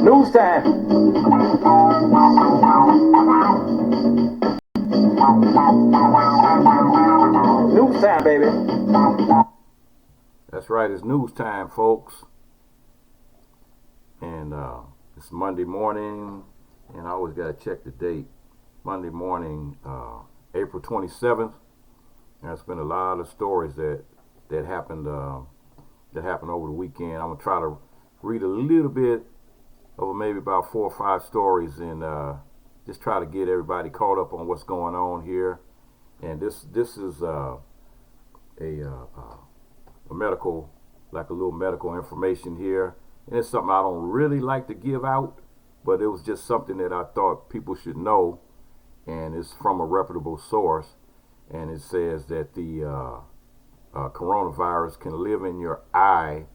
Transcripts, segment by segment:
News time. News time, baby. That's right, it's news time, folks. And it's Monday morning, and I always got to check the date. Monday morning, April 27th. There's been a lot of stories that happened over the weekend. I'm gonna try to read a little bit of maybe about 4 or 5 stories and just try to get everybody caught up on what's going on here. And this is a medical, like a little medical information here, and it's something I don't really like to give out, but it was just something that I thought people should know, and it's from a reputable source, and it says that the coronavirus can live in your eye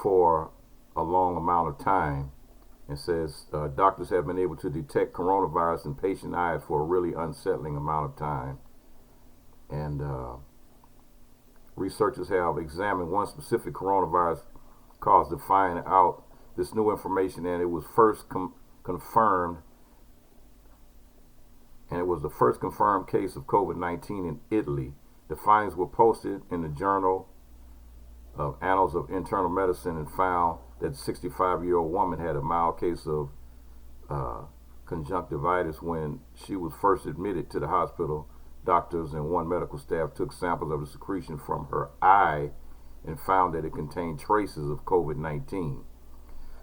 for a long amount of time. It says doctors have been able to detect coronavirus in patient eyes for a really unsettling amount of time, and researchers have examined one specific coronavirus cause to find out this new information, and it was first confirmed, and it was the first confirmed case of COVID-19 in Italy. The findings were posted in the Journal of Annals of Internal Medicine and found that a 65-year-old woman had a mild case of conjunctivitis when she was first admitted to the hospital. Doctors and one medical staff took samples of the secretion from her eye and found that it contained traces of COVID-19.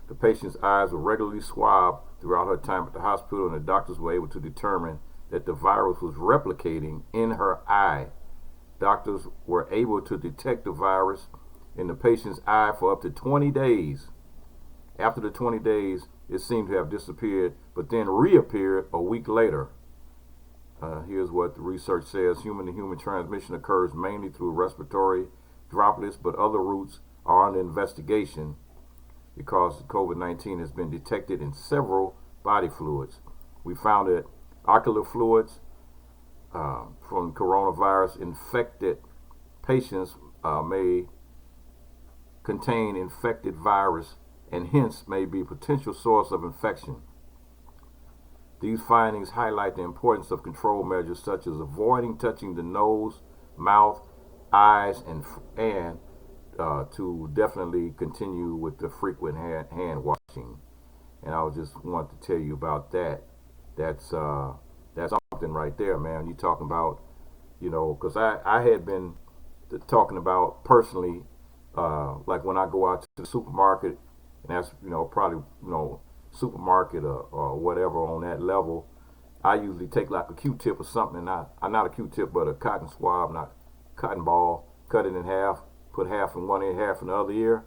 The patient's eyes were regularly swabbed throughout her time at the hospital, and the doctors were able to determine that the virus was replicating in her eye. Doctors were able to detect the virus in the patient's eye for up to 20 days. After the 20 days, it seemed to have disappeared, but then reappeared a week later. Here's what the research says. Human-to-human transmission occurs mainly through respiratory droplets, but other routes are under investigation because COVID-19 has been detected in several body fluids. We found that ocular fluids from coronavirus infected patients may contain infected virus and hence may be a potential source of infection. These findings highlight the importance of control measures such as avoiding touching the nose, mouth, eyes, and to definitely continue with the frequent hand washing. And I just want to tell you about that. That's something right there, man. You talking about, because I had been talking about personally, like when I go out to the supermarket, and that's probably supermarket or whatever on that level, I usually take like a Q-tip or something, and I'm not a Q-tip, but a cotton swab, not cotton ball, cut it in half, put half in one ear, half in the other ear,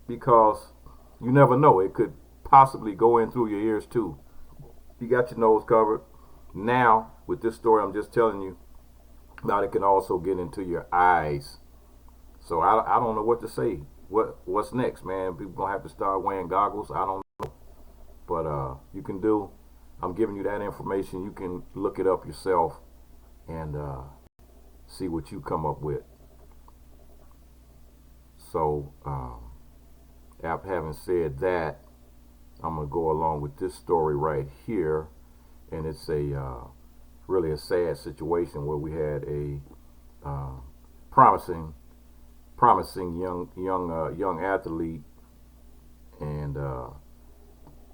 because you never know, it could possibly go in through your ears too. You got your nose covered. Now, with this story I'm just telling you, now it can also get into your eyes. So I don't know what to say. What's next, man? People gonna have to start wearing goggles. I don't know, but you can do. I'm giving you that information. You can look it up yourself and see what you come up with. So, after having said that, I'm gonna go along with this story right here, and it's a really a sad situation where we had a promising young athlete, and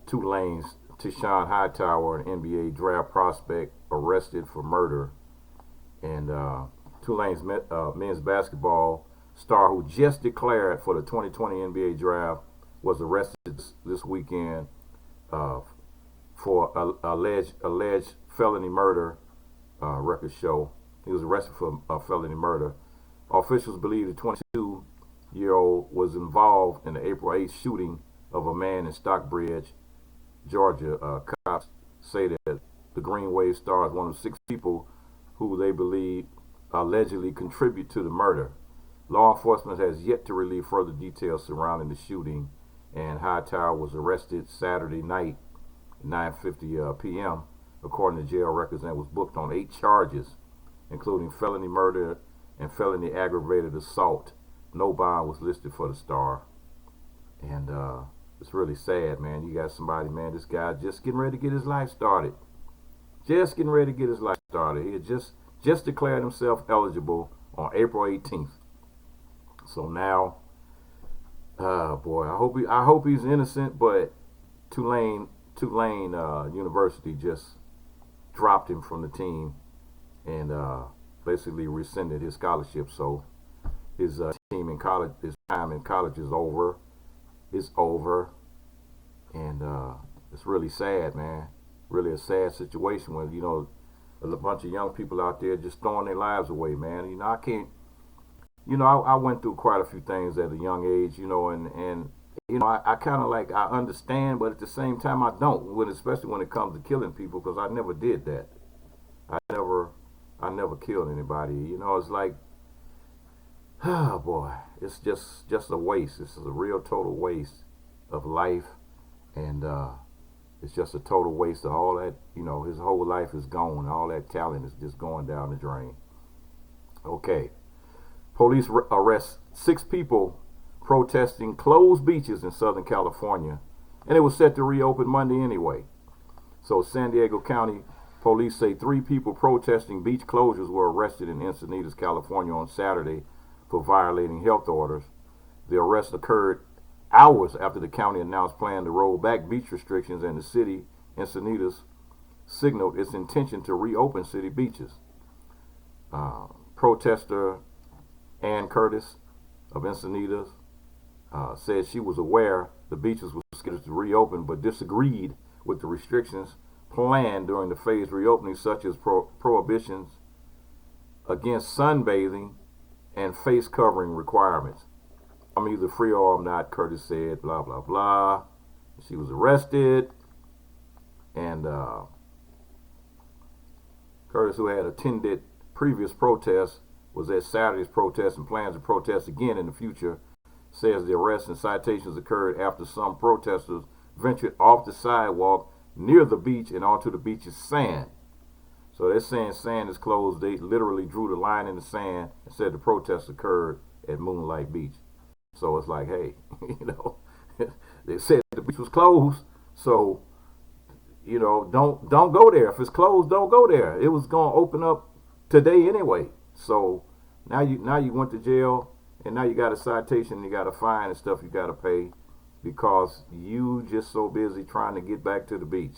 Tulane's Tyshawn Hightower, an NBA draft prospect, arrested for murder. And Tulane's men's basketball star, who just declared for the 2020 NBA draft, was arrested this weekend for alleged felony murder. Records show he was arrested for felony murder. Officials believe the 22-year-old was involved in the April 8th shooting of a man in Stockbridge, Georgia. Cops say that the Green Wave star is one of 6 people who they believe allegedly contribute to the murder. Law enforcement has yet to release further details surrounding the shooting, and Hightower was arrested Saturday night at 9:50 p.m. according to jail records, and was booked on 8 charges, including felony murder and felony aggravated assault. No bond was listed for the star. And It's really sad, man. You got somebody, man, this guy just getting ready to get his life started. Just getting ready to get his life started. He had just declared himself eligible on April 18th. So now, boy, I hope he's innocent, but Tulane University just dropped him from the team and basically rescinded his scholarship. So his team in college, his time in college is over. It's over, and it's really sad, man. Really a sad situation when a bunch of young people out there just throwing their lives away, man. I can't. I went through quite a few things at a young age, and I kind of like I understand, but at the same time I don't. Especially when it comes to killing people, because I never did that. I never killed anybody. It's like, oh boy, it's just a waste. This is a real total waste of life, and it's just a total waste of all that. His whole life is gone. All that talent is just going down the drain. Okay, police arrest 6 people protesting closed beaches in Southern California, and it was set to reopen Monday anyway. So San Diego County police say 3 people protesting beach closures were arrested in Encinitas, California on Saturday for violating health orders. The arrest occurred hours after the county announced plan to roll back beach restrictions, and the city, Encinitas, signaled its intention to reopen city beaches. Protester Ann Curtis of Encinitas said she was aware the beaches were scheduled to reopen, but disagreed with the restrictions planned during the phased reopening, such as prohibitions against sunbathing and face covering requirements. I'm either free or I'm not, Curtis said, blah, blah, blah. She was arrested, and Curtis, who had attended previous protests, was at Saturday's protest and plans to protest again in the future, says the arrests and citations occurred after some protesters ventured off the sidewalk near the beach and onto the beach's sand. So they're saying sand is closed. They literally drew the line in the sand and said the protest occurred at Moonlight Beach. So it's like, hey, they said the beach was closed, so don't go there. If it's closed, don't go there. It was gonna open up today anyway. So now you went to jail, and now you got a citation, you got a fine and stuff you got to pay because you just so busy trying to get back to the beach.